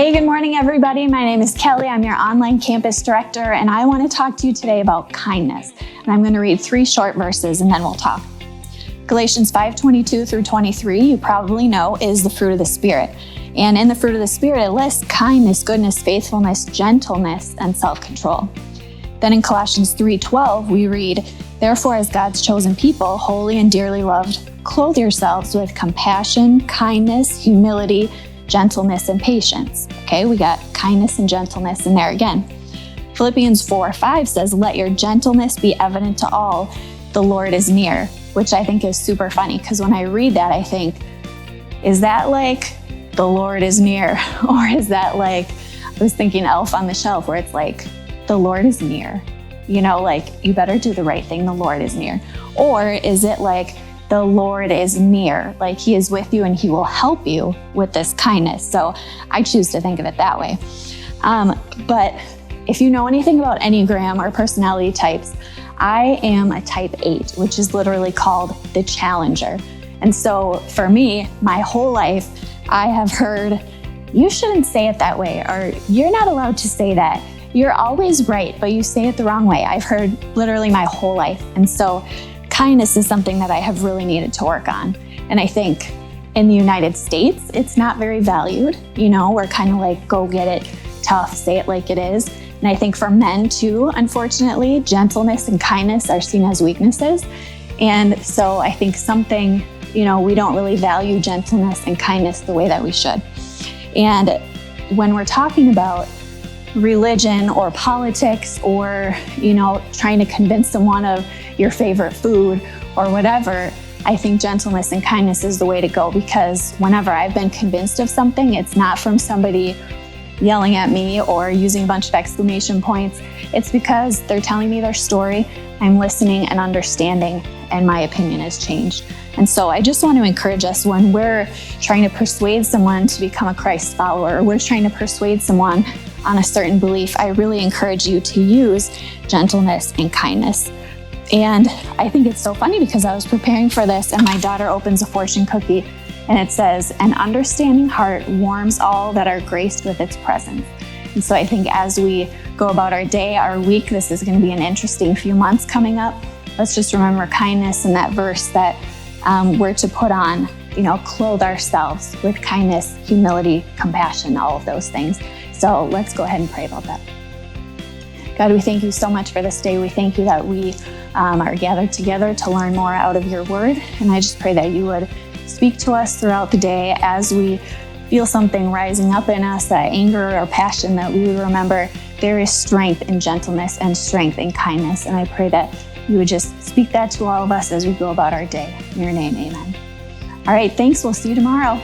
Hey, good morning, everybody. My name is Kelly. I'm your online campus director, and I want to talk to you today about kindness. And I'm going to read 3 short verses, and then we'll talk. Galatians 5:22 through 23, you probably know, is the fruit of the Spirit. And in the fruit of the Spirit, it lists kindness, goodness, faithfulness, gentleness, and self-control. Then in Colossians 3:12, we read, "Therefore, as God's chosen people, holy and dearly loved, clothe yourselves with compassion, kindness, humility, gentleness, and patience." Okay, we got kindness and gentleness in there again. Philippians 4:5 says, "Let your gentleness be evident to all. The Lord is near," which I think is super funny because when I read that, I think, is that like the Lord is near? Or is that like, I was thinking Elf on the Shelf, where it's like, the Lord is near. You know, like, you better do the right thing, the Lord is near. Or is it like, the Lord is near, like He is with you and He will help you with this kindness? So I choose to think of it that way. But if you know anything about Enneagram or personality types, I am a type 8, which is literally called the challenger. And so for me, my whole life, I have heard, you shouldn't say it that way, or you're not allowed to say that. You're always right, but you say it the wrong way. I've heard literally my whole life. And so kindness is something that I have really needed to work on. And I think in the United States, it's not very valued. You know, we're kind of like, go get it, tough, say it like it is. And I think for men too, unfortunately, gentleness and kindness are seen as weaknesses. And so I think we don't really value gentleness and kindness the way that we should. And when we're talking about religion or politics or, trying to convince someone of your favorite food or whatever, I think gentleness and kindness is the way to go, because whenever I've been convinced of something, it's not from somebody yelling at me or using a bunch of exclamation points. It's because they're telling me their story, I'm listening and understanding, and my opinion has changed. And so I just want to encourage us, when we're trying to persuade someone to become a Christ follower, or we're trying to persuade someone on a certain belief, I really encourage you to use gentleness and kindness. And I think it's so funny because I was preparing for this and my daughter opens a fortune cookie and it says, "An understanding heart warms all that are graced with its presence." And so I think as we go about our day, our week, this is going to be an interesting few months coming up. Let's just remember kindness and that verse that we're to put on, clothe ourselves with kindness, humility, compassion, all of those things. So let's go ahead and pray about that. God, we thank you so much for this day. We thank you that we are gathered together to learn more out of your word. And I just pray that you would speak to us throughout the day as we feel something rising up in us, that anger or passion, that we would remember there is strength in gentleness and strength in kindness. And I pray that you would just speak that to all of us as we go about our day. In your name, amen. All right, thanks. We'll see you tomorrow.